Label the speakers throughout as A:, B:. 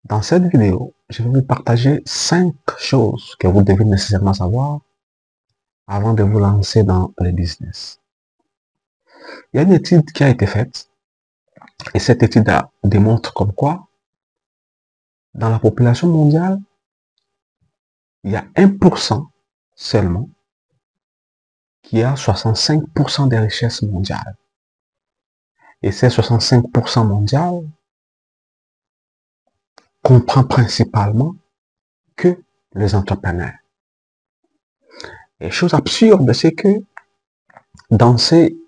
A: Dans cette vidéo, je vais vous partager 5 choses que vous devez nécessairement savoir avant de vous lancer dans le business. Il y a une étude qui a été faite et cette étude démontre comme quoi dans la population mondiale, il y a 1% seulement qui a 65% des richesses mondiales. Et ces 65% mondiales comprend principalement que les entrepreneurs. Et chose absurde, c'est que dans ces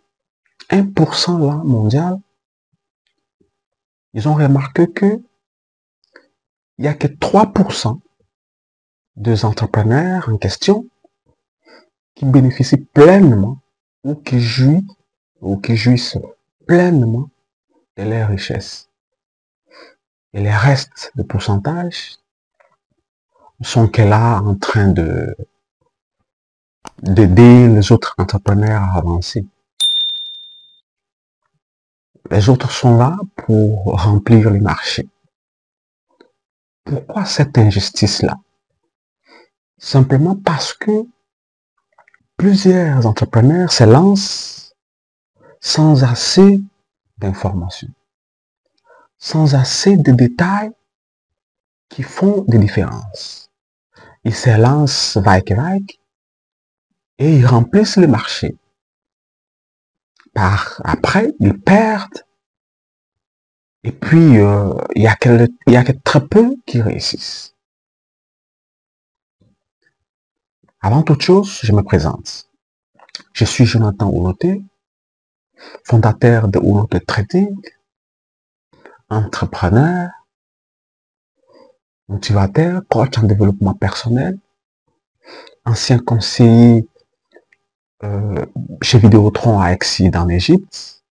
A: 1% là mondial, ils ont remarqué que il n'y a que 3% des entrepreneurs en question qui bénéficient pleinement ou qui jouissent pleinement de leurs richesses. Et les restes de pourcentage sont que là en train d'aider les autres entrepreneurs à avancer. Les autres sont là pour remplir le marché. Pourquoi cette injustice-là? Simplement parce que plusieurs entrepreneurs se lancent sans assez d'informations, sans assez de détails qui font des différences. Ils se lancent vague et ils remplissent le marché. Après, ils perdent et puis il y a que très peu qui réussissent. Avant toute chose, je me présente. Je suis Jonathan Ouloté, fondateur de Ouloté Trading, entrepreneur, motivateur, coach en développement personnel, ancien conseiller chez Vidéotron à Aix en Égypte,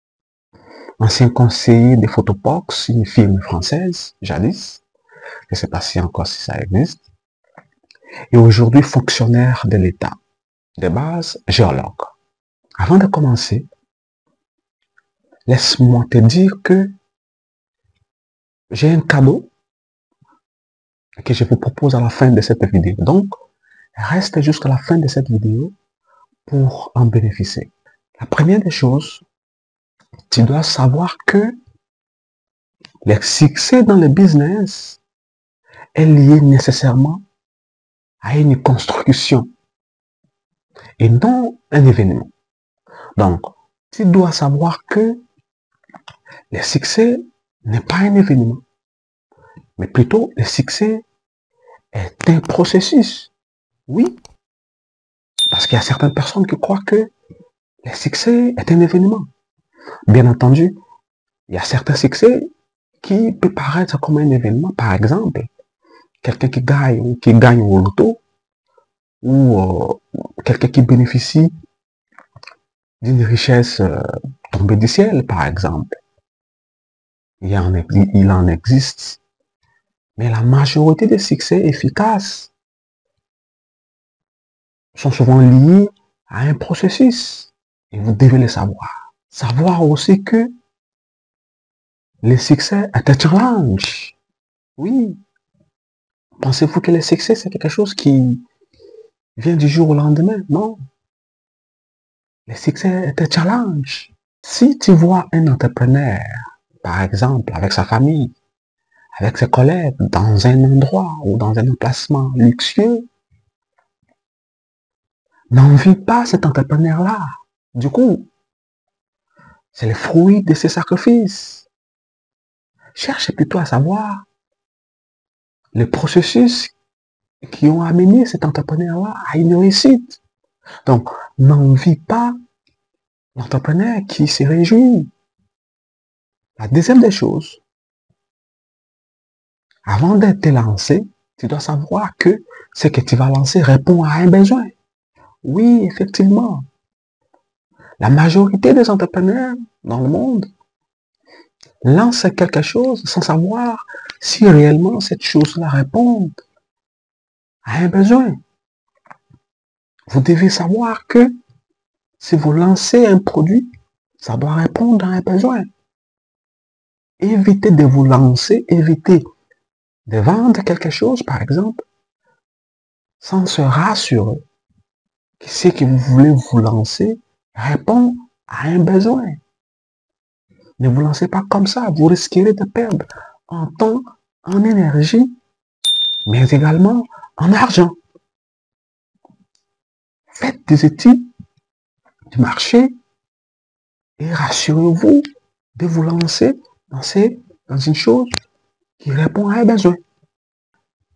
A: ancien conseiller de Photobox, une firme française, jadis, je ne sais pas si encore si ça existe, et aujourd'hui fonctionnaire de l'État, de base géologue. Avant de commencer, laisse-moi te dire que j'ai un cadeau que je vous propose à la fin de cette vidéo. Donc, reste jusqu'à la fin de cette vidéo pour en bénéficier. La première des choses, tu dois savoir que le succès dans le business est lié nécessairement à une construction et non un événement. Donc, tu dois savoir que le succès n'est pas un événement, mais plutôt le succès est un processus. Oui, parce qu'il y a certaines personnes qui croient que le succès est un événement. Bien entendu, il y a certains succès qui peuvent paraître comme un événement. Par exemple, quelqu'un qui gagne au loto ou quelqu'un qui bénéficie d'une richesse tombée du ciel, par exemple. Il en existe. Mais la majorité des succès efficaces sont souvent liés à un processus. Et vous devez le savoir. Savoir aussi que le succès est un challenge. Oui. Pensez-vous que le succès, c'est quelque chose qui vient du jour au lendemain? Non. Le succès est un challenge. Si tu vois un entrepreneur, par exemple, avec sa famille, avec ses collègues, dans un endroit ou dans un emplacement luxueux, n'envie pas cet entrepreneur-là. Du coup, c'est le fruit de ses sacrifices. Cherche plutôt à savoir les processus qui ont amené cet entrepreneur-là à une réussite. Donc, n'envie pas l'entrepreneur qui se réjouit. La deuxième des choses, avant d'être lancé, tu dois savoir que ce que tu vas lancer répond à un besoin. Oui, effectivement. La majorité des entrepreneurs dans le monde lancent quelque chose sans savoir si réellement cette chose-là répond à un besoin. Vous devez savoir que si vous lancez un produit, ça doit répondre à un besoin. Évitez de vous lancer, évitez de vendre quelque chose, par exemple, sans se rassurer que ce que vous voulez vous lancer répond à un besoin. Ne vous lancez pas comme ça, vous risquerez de perdre en temps, en énergie, mais également en argent. Faites des études du marché et rassurez-vous de vous lancer dans une chose qui répond à un besoin.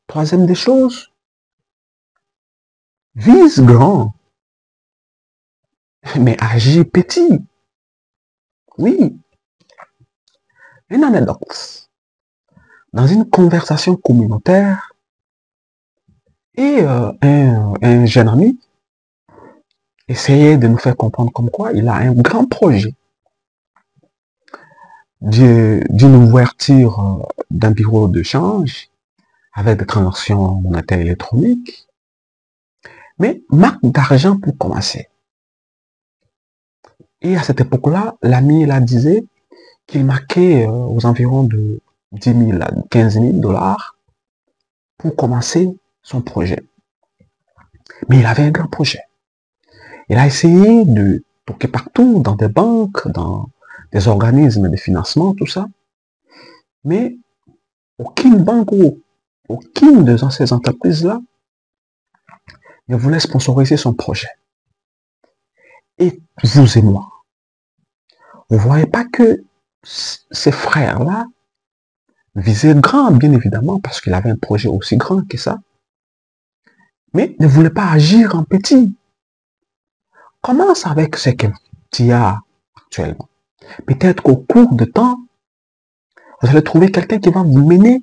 A: Troisième des choses, vise grand, mais agis petit. Oui, une anecdote. Dans une conversation communautaire, et un jeune ami essayait de nous faire comprendre comme quoi il a un grand projet d'une ouverture d'un bureau de change avec des transactions monétaires électroniques, mais manque d'argent pour commencer. Et à cette époque-là, l'ami là disait qu'il marquait aux environs de 10 000 à 15 000 dollars pour commencer son projet. Mais il avait un grand projet. Il a essayé de toquer partout, dans des banques, dans des organismes de financement, tout ça. Mais aucune banque ou aucune de ces entreprises-là ne voulait sponsoriser son projet. Et vous et moi, vous ne voyez pas que ces frères-là visaient grand, bien évidemment, parce qu'il avait un projet aussi grand que ça, mais ne voulaient pas agir en petit. Commence avec ce que tu as actuellement. Peut-être qu'au cours de temps, vous allez trouver quelqu'un qui va vous mener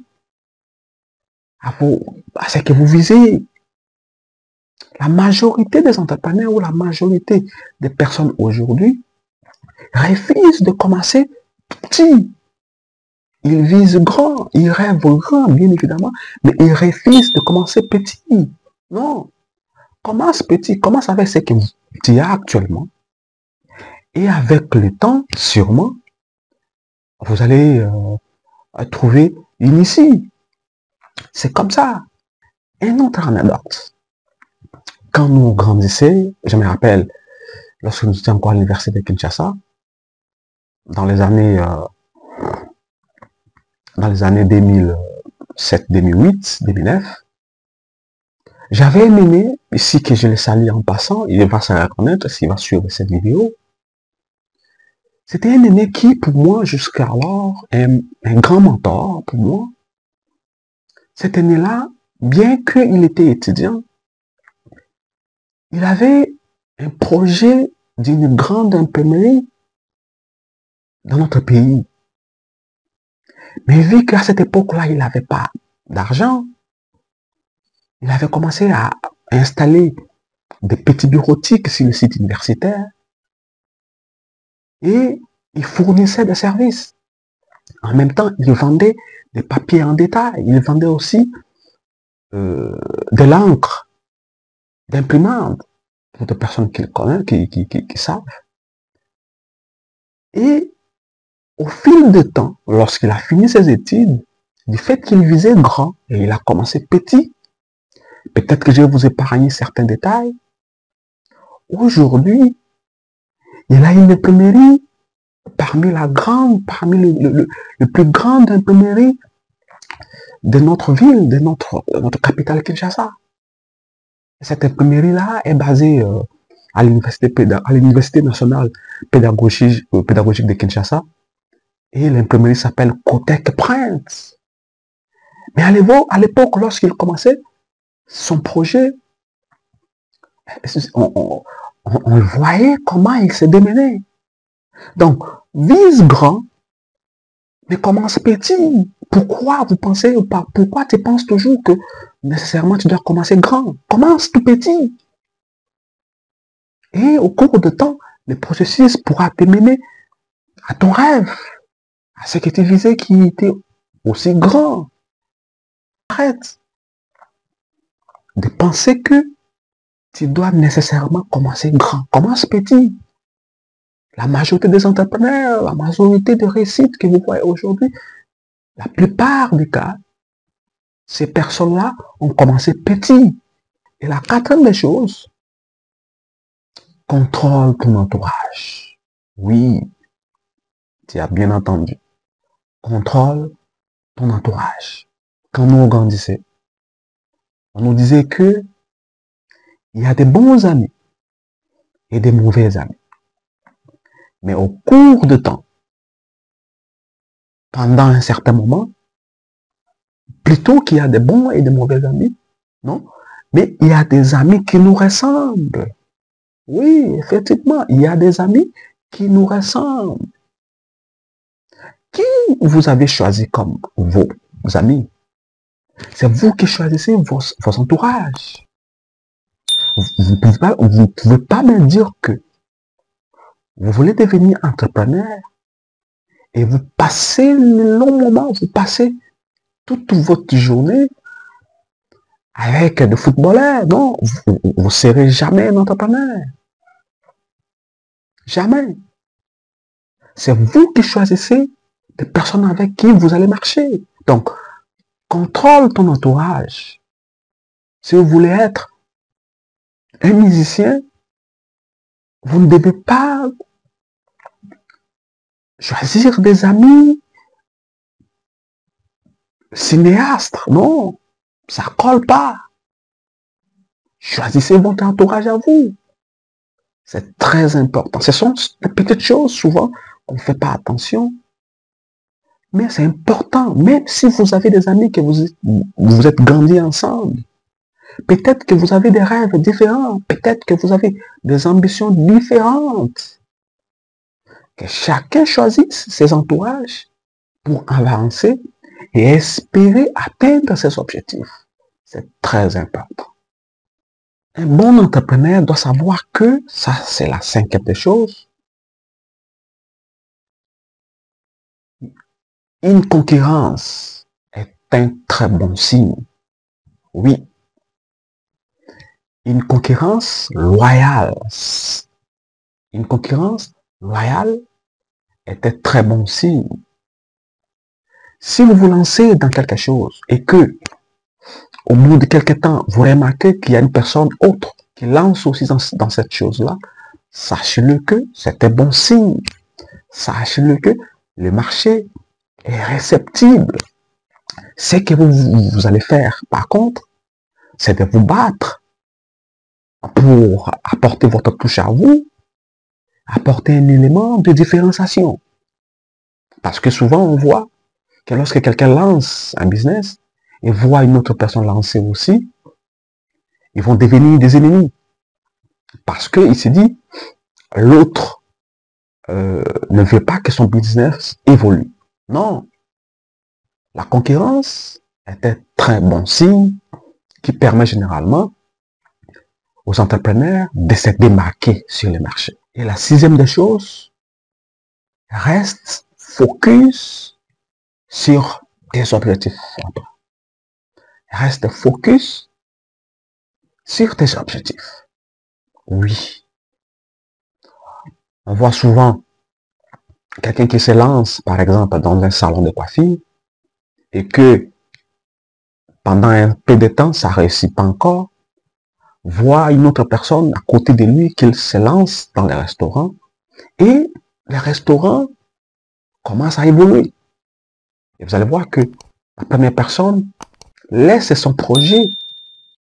A: à ce que vous visez. La majorité des entrepreneurs ou la majorité des personnes aujourd'hui refusent de commencer petit. Ils visent grand, ils rêvent grand, bien évidemment, mais ils refusent de commencer petit. Non. Commence petit, commence avec ce que tu as actuellement. Et avec le temps, sûrement, vous allez trouver une issue. C'est comme ça. Un autre anecdote. Quand nous grandissions, je me rappelle, lorsque nous étions encore à l'université de Kinshasa, dans les années 2007, 2008, 2009, j'avais un aîné, ici que je le salue en passant, il va se reconnaître s'il va suivre cette vidéo. C'était un aîné qui, pour moi, jusqu'alors, est un grand mentor pour moi. Cet aîné-là, bien qu'il était étudiant, il avait un projet d'une grande imprimerie dans notre pays. Mais vu qu'à cette époque-là, il n'avait pas d'argent, il avait commencé à installer des petits bureautiques sur le site universitaire et il fournissait des services. En même temps, il vendait des papiers en détail. Il vendait aussi de l'encre, d'imprimante pour des personnes qui le connaissent, qui savent. Et au fil du temps, lorsqu'il a fini ses études, du fait qu'il visait grand et il a commencé petit, peut-être que je vais vous épargner certains détails. Aujourd'hui, il a une imprimerie parmi le plus grande imprimerie de notre ville, de notre capitale Kinshasa. Cette imprimerie-là est basée à l'Université nationale pédagogique de Kinshasa. Et l'imprimerie s'appelle Kotek Print. Mais à l'époque, lorsqu'il commençait son projet, on voyait comment il se démenait. Donc, vise grand, mais commence petit. Pourquoi tu penses toujours que nécessairement tu dois commencer grand? Commence tout petit. Et au cours de temps, le processus pourra te mener à ton rêve, à ce que tu visais qui était aussi grand. Arrête de penser que tu dois nécessairement commencer grand. Commence petit. La majorité des entrepreneurs, la majorité des réussites que vous voyez aujourd'hui, la plupart des cas, Ces personnes-là ont commencé petit. Et la quatrième des choses, contrôle ton entourage. Oui, tu as bien entendu. Contrôle ton entourage. Quand nous grandissons, on nous disait que il y a des bons amis et des mauvais amis. Mais au cours de temps, pendant un certain moment, plutôt qu'il y a des bons et des mauvais amis, non? Mais il y a des amis qui nous ressemblent. Oui, effectivement, il y a des amis qui nous ressemblent. Qui vous avez choisi comme vos amis? C'est vous qui choisissez vos entourages. Vous ne pouvez pas me dire que vous voulez devenir entrepreneur et vous passez le long moment, vous passez toute votre journée avec des footballeurs. Non, vous ne serez jamais un entrepreneur. Jamais. C'est vous qui choisissez des personnes avec qui vous allez marcher. Donc, contrôle ton entourage. Si vous voulez être un musicien, vous ne devez pas choisir des amis cinéastes. Non, ça ne colle pas. Choisissez votre entourage à vous. C'est très important. Ce sont des petites choses souvent qu'on ne fait pas attention. Mais c'est important. Même si vous avez des amis que vous êtes grandis ensemble. Peut-être que vous avez des rêves différents. Peut-être que vous avez des ambitions différentes. Que chacun choisisse ses entourages pour avancer et espérer atteindre ses objectifs. C'est très important. Un bon entrepreneur doit savoir que, ça c'est la cinquième des choses, une concurrence est un très bon signe. Oui. Une concurrence loyale. Une concurrence loyale est un très bon signe. Si vous vous lancez dans quelque chose et que, au bout de quelque temps, vous remarquez qu'il y a une personne autre qui lance aussi dans cette chose-là, sachez-le que c'est un bon signe. Sachez-le que le marché est réceptible. Ce que vous allez faire, par contre, c'est de vous battre pour apporter votre touche à vous, apporter un élément de différenciation. Parce que souvent, on voit que lorsque quelqu'un lance un business et voit une autre personne lancer aussi, ils vont devenir des ennemis. Parce qu'il se dit, l'autre ne veut pas que son business évolue. Non. La concurrence est un très bon signe qui permet généralement aux entrepreneurs de se démarquer sur le marché. Et la sixième des choses, reste focus sur tes objectifs. Reste focus sur tes objectifs. Oui. On voit souvent quelqu'un qui se lance, par exemple, dans un salon de coiffure et que pendant un peu de temps, ça ne réussit pas encore, voit une autre personne à côté de lui qui se lance dans les restaurants et les restaurants commencent à évoluer. Et vous allez voir que la première personne laisse son projet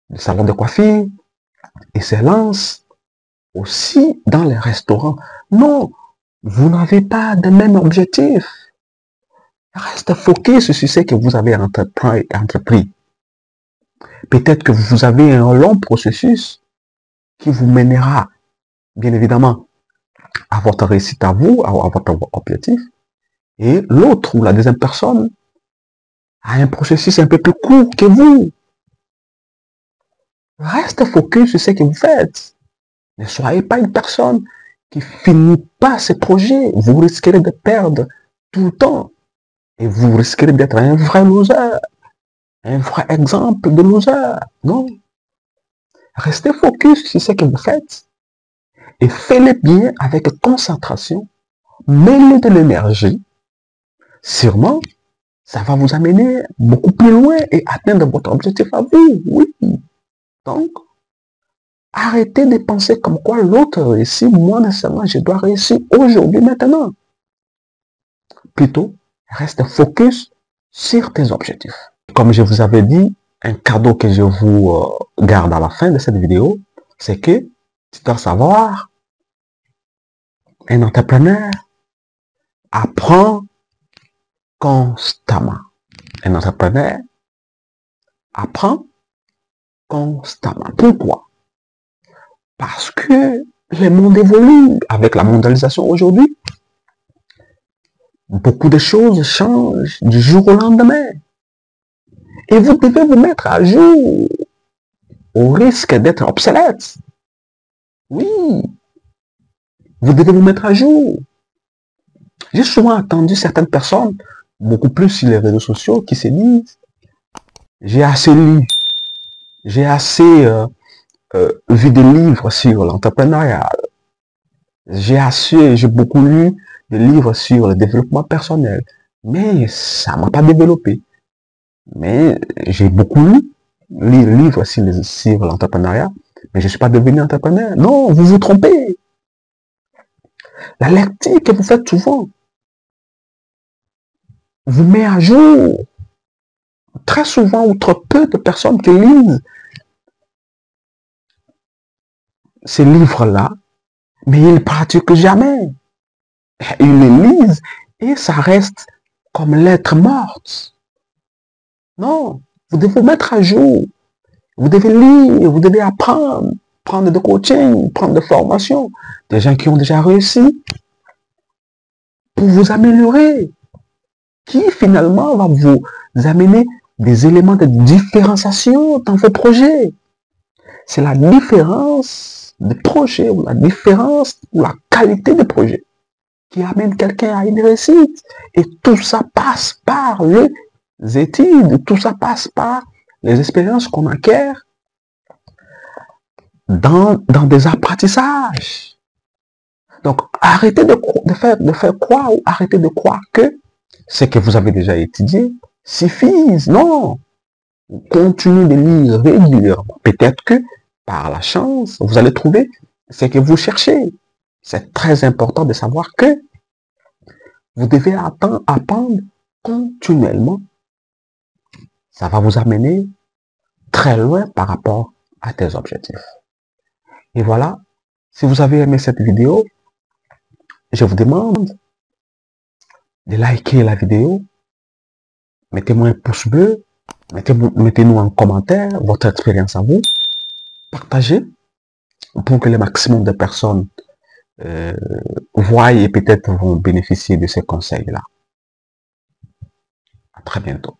A: de salon de coiffure et se lance aussi dans les restaurants. Non, vous n'avez pas de même objectif. Reste focus sur ce que vous avez entrepris. Peut-être que vous avez un long processus qui vous mènera, bien évidemment, à votre réussite à vous, à votre objectif. Et l'autre ou la deuxième personne a un processus un peu plus court que vous. Reste focus sur ce que vous faites. Ne soyez pas une personne qui finit pas ses projets. Vous risquerez de perdre tout le temps. Et vous risquerez d'être un vrai loser. Un vrai exemple de loser. Non. Restez focus sur ce que vous faites. Et faites-le bien avec concentration. Mêlez de l'énergie. Sûrement, Ça va vous amener beaucoup plus loin et atteindre votre objectif à vous. Oui. Donc, arrêtez de penser comme quoi l'autre réussit. Moi, nécessairement, je dois réussir aujourd'hui, maintenant. Plutôt, reste focus sur tes objectifs. Comme je vous avais dit, un cadeau que je vous garde à la fin de cette vidéo, c'est que tu dois savoir, un entrepreneur apprend constamment. Un entrepreneur apprend constamment. Pourquoi? Parce que le monde évolue avec la mondialisation aujourd'hui. Beaucoup de choses changent du jour au lendemain. Et vous devez vous mettre à jour au risque d'être obsolète. Oui, vous devez vous mettre à jour. J'ai souvent entendu certaines personnes, beaucoup plus sur les réseaux sociaux, qui se disent « J'ai assez lu, j'ai assez vu des livres sur l'entrepreneuriat, j'ai beaucoup lu des livres sur le développement personnel, mais ça ne m'a pas développé. Mais j'ai beaucoup lu les livres sur l'entrepreneuriat, mais je ne suis pas devenu entrepreneur. » Non, vous vous trompez. La lecture que vous faites souvent vous met à jour. Très souvent, ou trop peu de personnes qui lisent ces livres-là, mais ils ne pratiquent jamais. Ils les lisent et ça reste comme lettre morte. Non, vous devez vous mettre à jour. Vous devez lire, vous devez apprendre, prendre de coaching, prendre de formation, des gens qui ont déjà réussi pour vous améliorer, qui finalement va vous amener des éléments de différenciation dans vos projets. C'est la différence de projet ou la différence ou la qualité de projet qui amène quelqu'un à une réussite. Et tout ça passe par les études, tout ça passe par les expériences qu'on acquiert dans des apprentissages. Donc, arrêtez de faire croire ou arrêtez de croire que ce que vous avez déjà étudié suffit. Non, continuez de lire régulièrement. Peut-être que par la chance, vous allez trouver ce que vous cherchez. C'est très important de savoir que vous devez apprendre continuellement. Ça va vous amener très loin par rapport à tes objectifs. Et voilà, si vous avez aimé cette vidéo, je vous demande de liker la vidéo, mettez-moi un pouce bleu, mettez-nous en commentaire votre expérience à vous, partagez pour que le maximum de personnes voient et peut-être vont bénéficier de ces conseils-là. À très bientôt.